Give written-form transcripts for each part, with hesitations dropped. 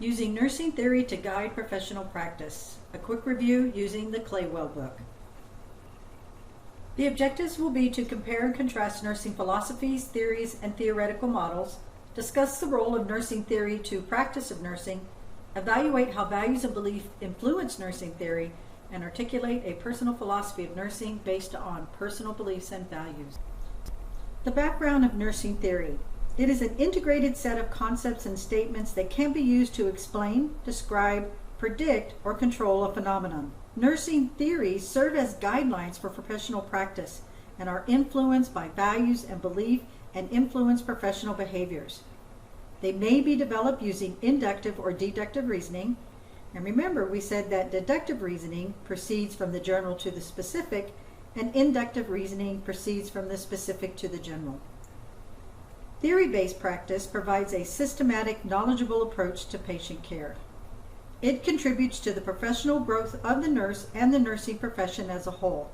Using nursing theory to guide professional practice. A quick review using the Claywell book. The objectives will be to compare and contrast nursing philosophies, theories, and theoretical models, discuss the role of nursing theory to practice of nursing, evaluate how values and belief influence nursing theory, and articulate a personal philosophy of nursing based on personal beliefs and values. The background of nursing theory. It is an integrated set of concepts and statements that can be used to explain, describe, predict, or control a phenomenon. Nursing theories serve as guidelines for professional practice and are influenced by values and belief and influence professional behaviors. They may be developed using inductive or deductive reasoning. And remember, we said that deductive reasoning proceeds from the general to the specific, and inductive reasoning proceeds from the specific to the general. Theory-based practice provides a systematic, knowledgeable approach to patient care. It contributes to the professional growth of the nurse and the nursing profession as a whole.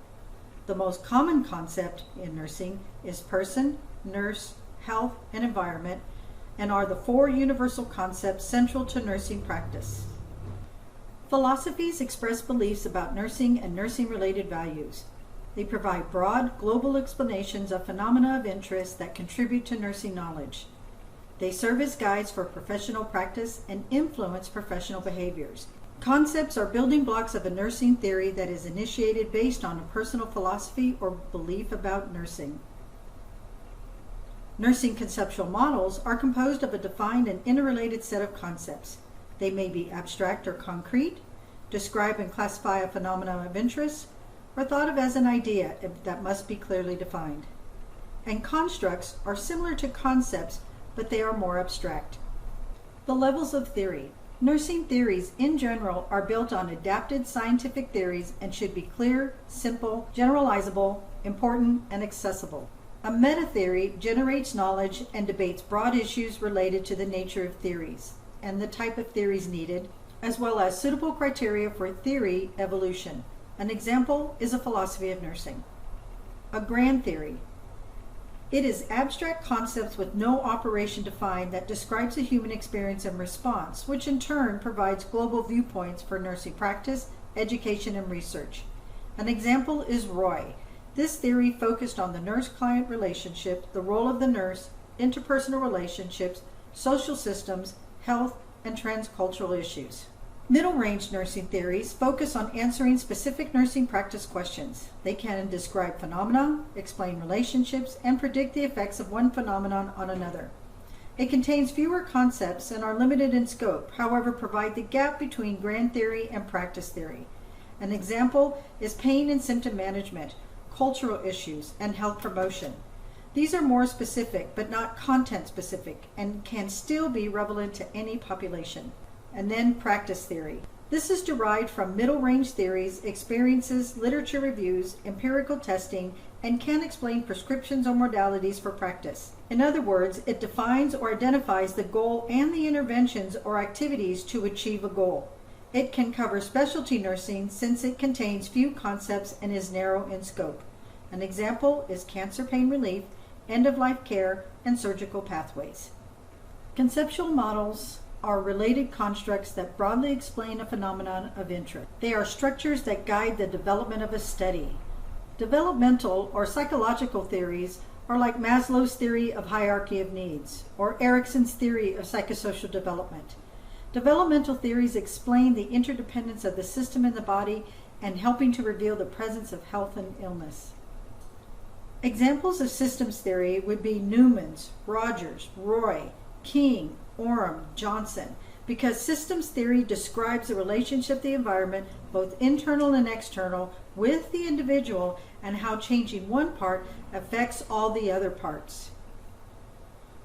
The most common concept in nursing is person, nurse, health, and environment, and are the four universal concepts central to nursing practice. Philosophies express beliefs about nursing and nursing-related values. They provide broad, global explanations of phenomena of interest that contribute to nursing knowledge. They serve as guides for professional practice and influence professional behaviors. Concepts are building blocks of a nursing theory that is initiated based on a personal philosophy or belief about nursing. Nursing conceptual models are composed of a defined and interrelated set of concepts. They may be abstract or concrete, describe and classify a phenomenon of interest, or thought of as an idea that must be clearly defined. And constructs are similar to concepts, but they are more abstract. The levels of theory. Nursing theories in general are built on adapted scientific theories and should be clear, simple, generalizable, important, and accessible. A meta-theory generates knowledge and debates broad issues related to the nature of theories and the type of theories needed, as well as suitable criteria for theory evolution. An example is a philosophy of nursing. A grand theory. It is abstract concepts with no operation defined that describes the human experience and response, which in turn provides global viewpoints for nursing practice, education, and research. An example is ROI. This theory focused on the nurse-client relationship, the role of the nurse, interpersonal relationships, social systems, health, and transcultural issues. Middle-range nursing theories focus on answering specific nursing practice questions. They can describe phenomena, explain relationships, and predict the effects of one phenomenon on another. It contains fewer concepts and are limited in scope, however provide the gap between grand theory and practice theory. An example is pain and symptom management, cultural issues, and health promotion. These are more specific but not content specific and can still be relevant to any population. And then practice theory. This is derived from middle range theories, experiences, literature reviews, empirical testing, and can explain prescriptions or modalities for practice. In other words, it defines or identifies the goal and the interventions or activities to achieve a goal. It can cover specialty nursing since it contains few concepts and is narrow in scope. An example is cancer pain relief, end-of-life care, and surgical pathways. Conceptual models are related constructs that broadly explain a phenomenon of interest. They are structures that guide the development of a study. Developmental or psychological theories are like Maslow's theory of hierarchy of needs or Erikson's theory of psychosocial development. Developmental theories explain the interdependence of the system and the body and helping to reveal the presence of health and illness. Examples of systems theory would be Newman's, Rogers, Roy, King, Orem, Johnson, because systems theory describes the relationship of the environment, both internal and external, with the individual and how changing one part affects all the other parts.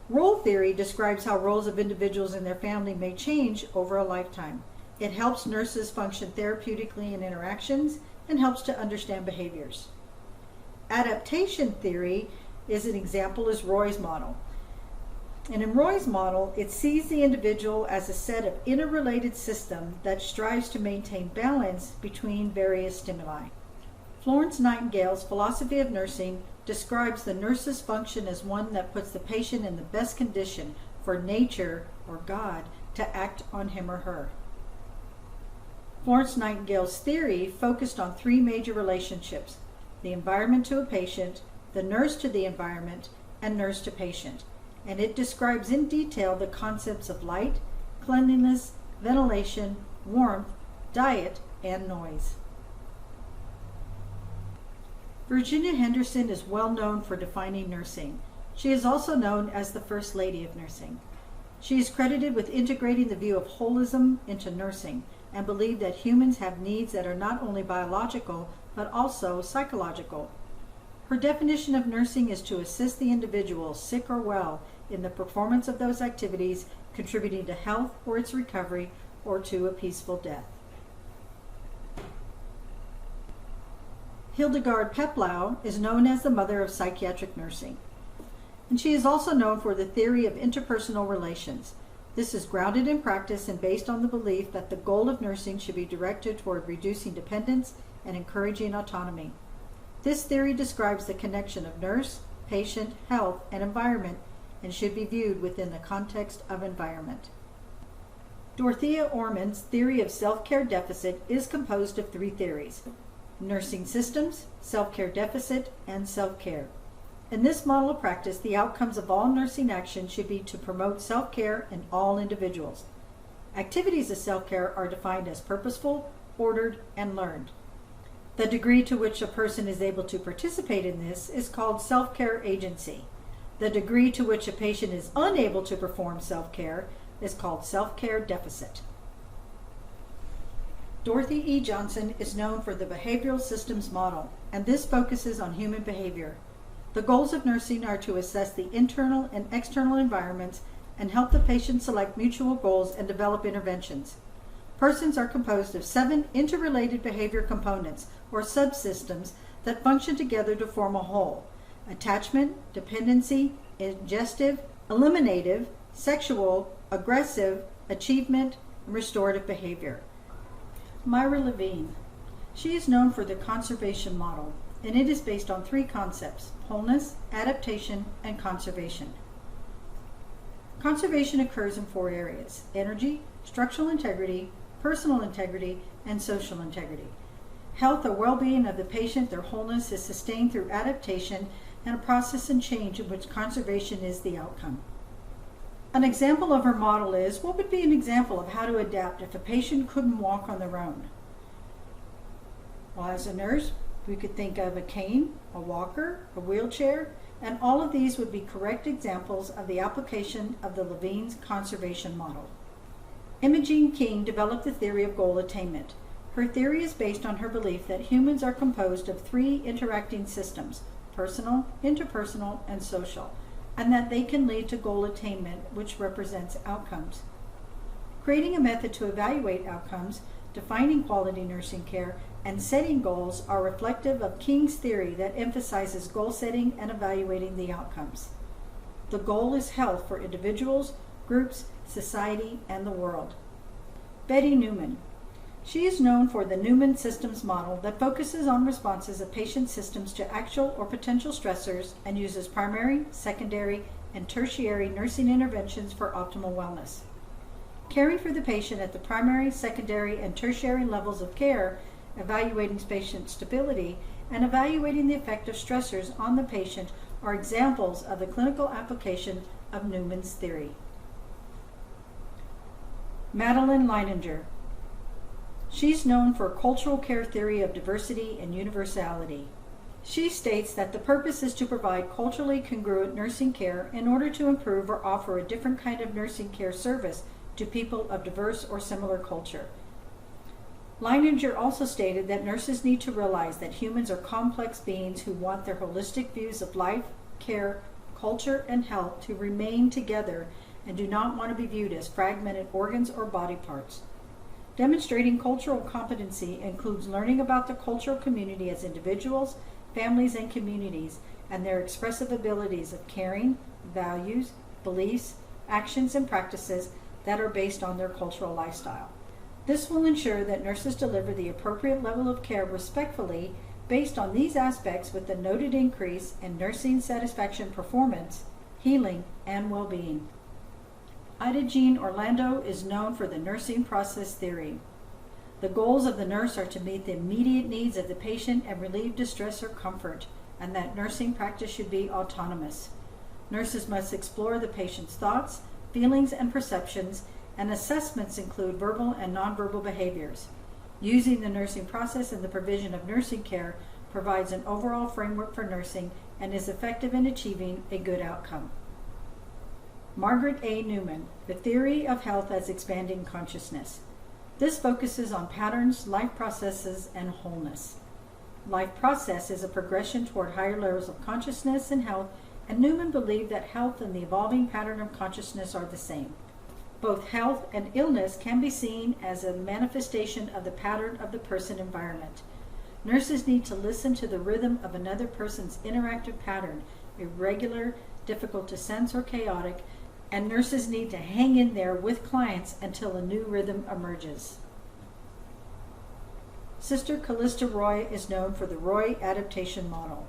Role theory describes how roles of individuals and their family may change over a lifetime. It helps nurses function therapeutically in interactions and helps to understand behaviors. Adaptation theory is an example is Roy's model. And in Roy's model, it sees the individual as a set of interrelated systems that strives to maintain balance between various stimuli. Florence Nightingale's philosophy of nursing describes the nurse's function as one that puts the patient in the best condition for nature, or God, to act on him or her. Florence Nightingale's theory focused on three major relationships: the environment to a patient, the nurse to the environment, and nurse to patient, and it describes in detail the concepts of light, cleanliness, ventilation, warmth, diet, and noise. Virginia Henderson is well known for defining nursing. She is also known as the First Lady of Nursing. She is credited with integrating the view of holism into nursing and believed that humans have needs that are not only biological but also psychological. Her definition of nursing is to assist the individual, sick or well, in the performance of those activities contributing to health or its recovery or to a peaceful death. Hildegard Peplau is known as the mother of psychiatric nursing, and she is also known for the theory of interpersonal relations. This is grounded in practice and based on the belief that the goal of nursing should be directed toward reducing dependence and encouraging autonomy. This theory describes the connection of nurse, patient, health, and environment and should be viewed within the context of environment. Dorothea Orman's theory of self-care deficit is composed of three theories: nursing systems, self-care deficit, and self-care. In this model of practice, the outcomes of all nursing action should be to promote self-care in all individuals. Activities of self-care are defined as purposeful, ordered, and learned. The degree to which a person is able to participate in this is called self-care agency. The degree to which a patient is unable to perform self-care is called self-care deficit. Dorothy E. Johnson is known for the behavioral systems model, and this focuses on human behavior. The goals of nursing are to assess the internal and external environments and help the patient select mutual goals and develop interventions. Persons are composed of 7 interrelated behavior components, or subsystems, that function together to form a whole: attachment, dependency, ingestive, eliminative, sexual, aggressive, achievement, and restorative behavior. Myra Levine. She is known for the conservation model, and it is based on 3 concepts: wholeness, adaptation, and conservation. Conservation occurs in 4 areas: energy, structural integrity, personal integrity, and social integrity. Health or well-being of the patient, their wholeness, is sustained through adaptation and a process and change in which conservation is the outcome. An example of her model is, what would be an example of how to adapt if a patient couldn't walk on their own? Well, as a nurse, we could think of a cane, a walker, a wheelchair, and all of these would be correct examples of the application of the Levine's conservation model. Imogene King developed the theory of goal attainment. Her theory is based on her belief that humans are composed of 3 interacting systems: personal, interpersonal, and social, and that they can lead to goal attainment, which represents outcomes. Creating a method to evaluate outcomes, defining quality nursing care, and setting goals are reflective of King's theory that emphasizes goal setting and evaluating the outcomes. The goal is health for individuals, groups, society, and the world. Betty Newman. She is known for the Newman systems model that focuses on responses of patient systems to actual or potential stressors and uses primary, secondary, and tertiary nursing interventions for optimal wellness. Caring for the patient at the primary, secondary, and tertiary levels of care, evaluating patient stability, and evaluating the effect of stressors on the patient are examples of the clinical application of Newman's theory. Madeline Leininger. She's known for cultural care theory of diversity and universality. She states that the purpose is to provide culturally congruent nursing care in order to improve or offer a different kind of nursing care service to people of diverse or similar culture. Leininger also stated that nurses need to realize that humans are complex beings who want their holistic views of life, care, culture, and health to remain together and do not want to be viewed as fragmented organs or body parts. Demonstrating cultural competency includes learning about the cultural community as individuals, families, and communities, and their expressive abilities of caring, values, beliefs, actions, and practices that are based on their cultural lifestyle. This will ensure that nurses deliver the appropriate level of care respectfully based on these aspects, with a noted increase in nursing satisfaction, performance, healing, and well-being. Ida Jean Orlando is known for the nursing process theory. The goals of the nurse are to meet the immediate needs of the patient and relieve distress or comfort, and that nursing practice should be autonomous. Nurses must explore the patient's thoughts, feelings, and perceptions, and assessments include verbal and nonverbal behaviors. Using the nursing process in the provision of nursing care provides an overall framework for nursing and is effective in achieving a good outcome. Margaret A. Newman, The Theory of Health as Expanding Consciousness. This focuses on patterns, life processes, and wholeness. Life process is a progression toward higher levels of consciousness and health, and Newman believed that health and the evolving pattern of consciousness are the same. Both health and illness can be seen as a manifestation of the pattern of the person environment. Nurses need to listen to the rhythm of another person's interactive pattern, irregular, difficult to sense, or chaotic, and nurses need to hang in there with clients until a new rhythm emerges. Sister Callista Roy is known for the Roy adaptation model.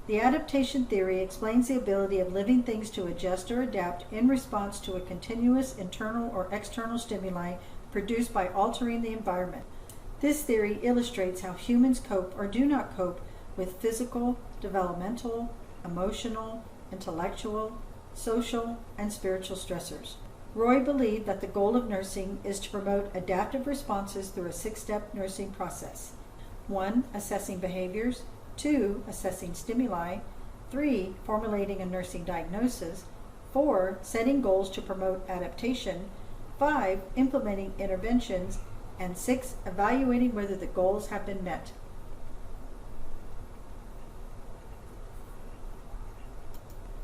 The adaptation theory explains the ability of living things to adjust or adapt in response to a continuous internal or external stimuli produced by altering the environment. This theory illustrates how humans cope or do not cope with physical, developmental, emotional, intellectual, social, and spiritual stressors. Roy believed that the goal of nursing is to promote adaptive responses through a 6-step nursing process. 1. Assessing behaviors. 2. Assessing stimuli. 3. Formulating a nursing diagnosis. 4. Setting goals to promote adaptation. 5. Implementing interventions. And 6. Evaluating whether the goals have been met.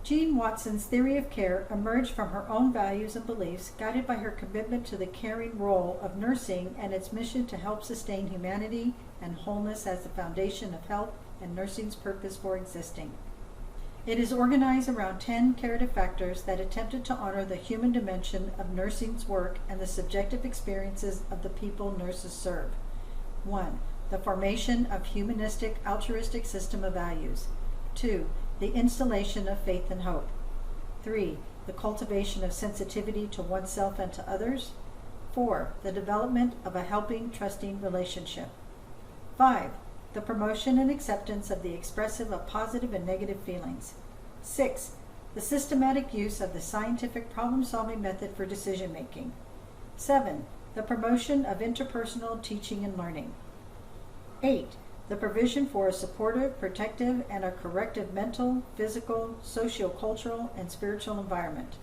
Jean Watson's theory of care emerged from her own values and beliefs, guided by her commitment to the caring role of nursing and its mission to help sustain humanity and wholeness as the foundation of health and nursing's purpose for existing. It is organized around 10 curative factors that attempted to honor the human dimension of nursing's work and the subjective experiences of the people nurses serve. 1. The formation of humanistic, altruistic system of values. 2. The installation of faith and hope. 3. The cultivation of sensitivity to oneself and to others. 4. The development of a helping, trusting relationship. 5. The promotion and acceptance of the expressive of positive and negative feelings. 6. The systematic use of the scientific problem-solving method for decision-making. 7. The promotion of interpersonal teaching and learning. 8. The provision for a supportive, protective, and a corrective mental, physical, socio-cultural, and spiritual environment.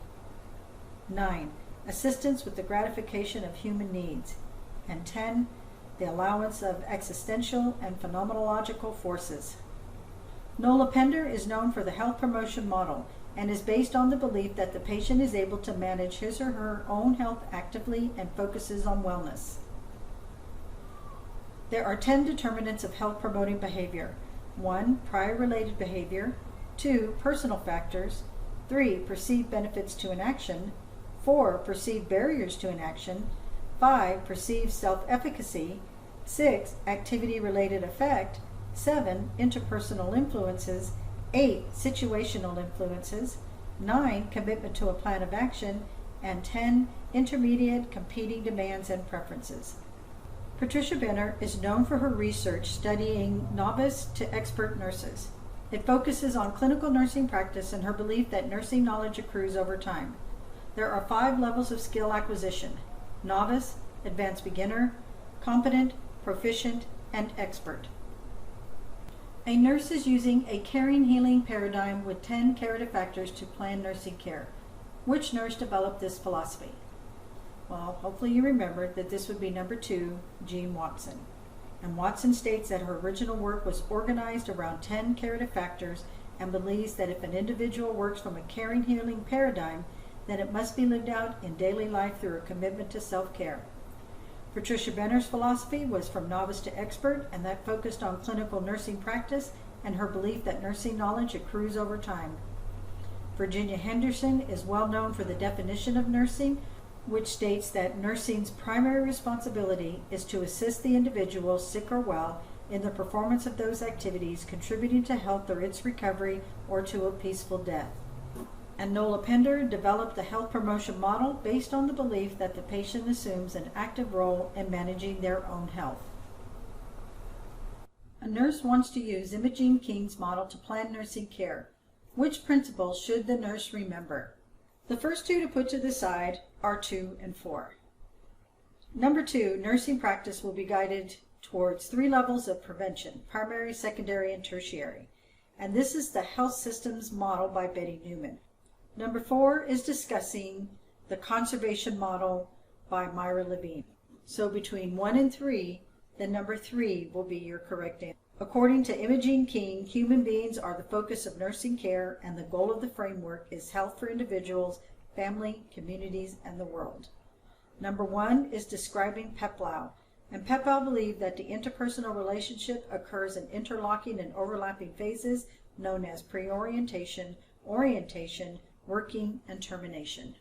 9. Assistance with the gratification of human needs. And 10. The allowance of existential and phenomenological forces. Nola Pender is known for the health promotion model and is based on the belief that the patient is able to manage his or her own health actively and focuses on wellness. There are 10 determinants of health-promoting behavior. 1. Prior related behavior. 2. Personal factors. 3. Perceived benefits to an action. 4. Perceived barriers to an action. 5. Perceived self-efficacy. 6. Activity-related effect. 7. Interpersonal influences. 8. Situational influences. 9. Commitment to a plan of action. And 10. Intermediate competing demands and preferences. Patricia Benner is known for her research studying novice to expert nurses. It focuses on clinical nursing practice and her belief that nursing knowledge accrues over time. There are 5 levels of skill acquisition: novice, advanced beginner, competent, proficient, and expert. A nurse is using a caring healing paradigm with 10 curative factors to plan nursing care. Which nurse developed this philosophy? Well, hopefully you remembered that this would be number 2, Jean Watson. And Watson states that her original work was organized around 10 curative factors and believes that if an individual works from a caring healing paradigm, then it must be lived out in daily life through a commitment to self-care. Patricia Benner's philosophy was from novice to expert, and that focused on clinical nursing practice and her belief that nursing knowledge accrues over time. Virginia Henderson is well known for the definition of nursing, which states that nursing's primary responsibility is to assist the individual, sick or well, in the performance of those activities contributing to health or its recovery or to a peaceful death. And Nola Pender developed the health promotion model based on the belief that the patient assumes an active role in managing their own health. A nurse wants to use Imogene King's model to plan nursing care. Which principles should the nurse remember? The first two to put to the side are 2 and 4. Number 2, nursing practice will be guided towards 3 levels of prevention: primary, secondary, and tertiary. And this is the health systems model by Betty Newman. Number 4 is discussing the conservation model by Myra Levine. So between 1 and 3, then number 3 will be your correct answer. According to Imogene King, human beings are the focus of nursing care, and the goal of the framework is health for individuals, family, communities, and the world. Number 1 is describing PEPLAU, and PEPLAU believed that the interpersonal relationship occurs in interlocking and overlapping phases known as preorientation, orientation, working, and termination.